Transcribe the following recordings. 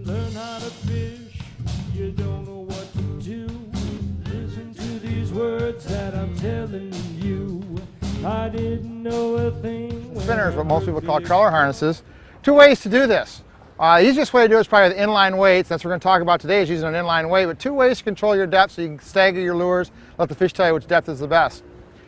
learn how to fish, you don't know what to do. Listen to these words that I'm telling you. I didn't know a thing. Spinners, what most people call crawler harnesses. Two ways to do this. The easiest way to do it is probably the inline weights. That's what we're going to talk about today, is using an inline weight. But two ways to control your depth so you can stagger your lures, let the fish tell you which depth is the best.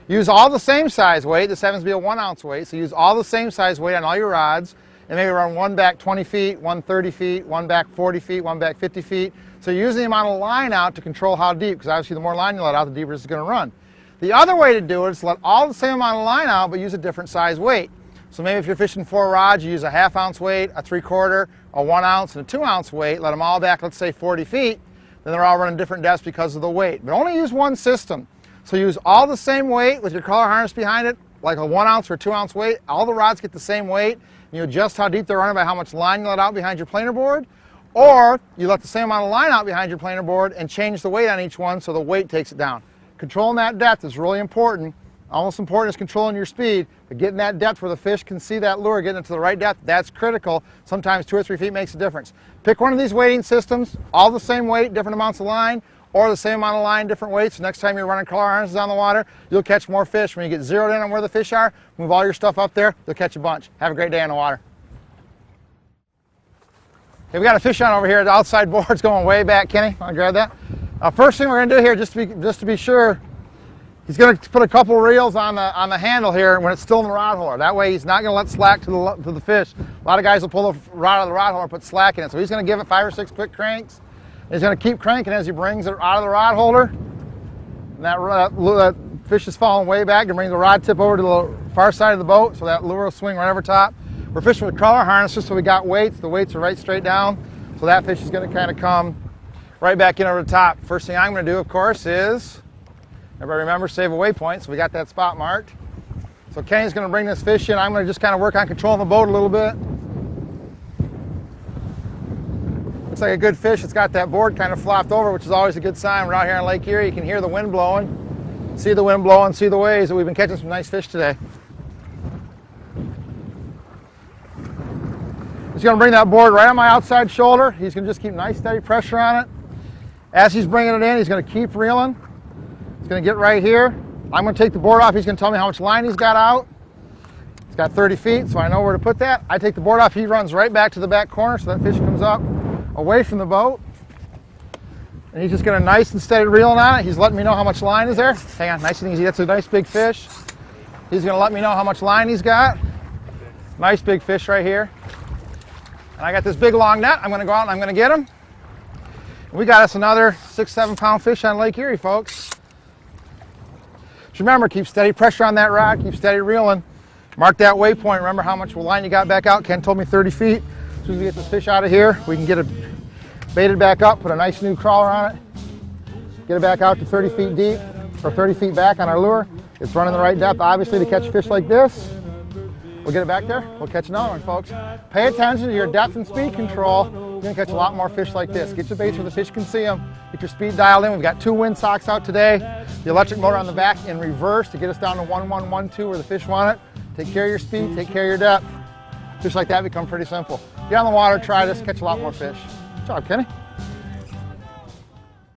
Use all the same size weight. This happens to be a 1 ounce weight, so use all the same size weight on all your rods, and maybe run one back 20 feet, one 30 feet, one back 40 feet, one back 50 feet. So you're using the amount of line out to control how deep, because obviously the more line you let out, the deeper it's going to run. The other way to do it is to let all the same amount of line out, but use a different size weight. So maybe if you're fishing 4 rods, you use a 1/2 ounce weight, a 3/4, a 1 ounce, and a 2 ounce weight. Let them all back, let's say 40 feet. Then they're all running different depths because of the weight. But only use one system. So use all the same weight with your crawler harness behind it, like a 1 ounce or 2 ounce weight. All the rods get the same weight. You adjust how deep they're running by how much line you let out behind your planer board. Or you let the same amount of line out behind your planer board and change the weight on each one so the weight takes it down. Controlling that depth is really important. Almost important is controlling your speed, but getting that depth where the fish can see that lure, getting it to the right depth, that's critical. Sometimes 2 or 3 feet makes a difference. Pick one of these weighting systems, all the same weight, different amounts of line, or the same amount of line, different weights. Next time you're running crawler harnesses on the water, you'll catch more fish. When you get zeroed in on where the fish are, move all your stuff up there, you'll catch a bunch. Have a great day on the water. Okay, we got a fish on over here. The outside board's going way back. Kenny, want to grab that? First thing we're going to do here, just to be sure, he's going to put a couple reels on the handle here when it's still in the rod holder. That way he's not going to let slack to the fish. A lot of guys will pull the rod out of the rod holder and put slack in it. So he's going to give it 5 or 6 quick cranks. He's going to keep cranking as he brings it out of the rod holder. And that fish is falling way back and bring the rod tip over to the far side of the boat so that lure will swing right over top. We're fishing with crawler harnesses, so we got weights. The weights are right straight down. So that fish is going to kind of come right back in over the top. First thing I'm going to do, of course, is, everybody remember, save a waypoint. So we got that spot marked. So Kenny's going to bring this fish in. I'm going to just kind of work on controlling the boat a little bit. Looks like a good fish. It's got that board kind of flopped over, which is always a good sign. We're out here on Lake Erie. You can hear the wind blowing, see the wind blowing, see the waves. And we've been catching some nice fish today. He's going to bring that board right on my outside shoulder. He's going to just keep nice steady pressure on it. As he's bringing it in, he's going to keep reeling. He's going to get right here. I'm going to take the board off. He's going to tell me how much line he's got out. He's got 30 feet, so I know where to put that. I take the board off. He runs right back to the back corner, so that fish comes up away from the boat. And he's just going to nice and steady reeling on it. He's letting me know how much line is there. Hang on, nice and easy. That's a nice big fish. He's going to let me know how much line he's got. Nice big fish right here. And I got this big long net. I'm going to go out and I'm going to get him. We got us another 6-7 pound fish on Lake Erie, folks. Just remember, keep steady pressure on that rod, keep steady reeling. Mark that waypoint. Remember how much line you got back out. Ken told me 30 feet. As soon as we get this fish out of here, we can get it baited back up, put a nice new crawler on it, get it back out to 30 feet deep, or 30 feet back on our lure. It's running the right depth, obviously, to catch fish like this. We'll get it back there. We'll catch another one, folks. Pay attention to your depth and speed control. You're going to catch a lot more fish like this. Get your baits where the fish can see them. Get your speed dialed in. We've got 2 wind socks out today. The electric motor on the back in reverse to get us down to 1112 where the fish want it. Take care of your speed. Take care of your depth. Fish like that become pretty simple. Get on the water. Try this. Catch a lot more fish. Good job, Kenny.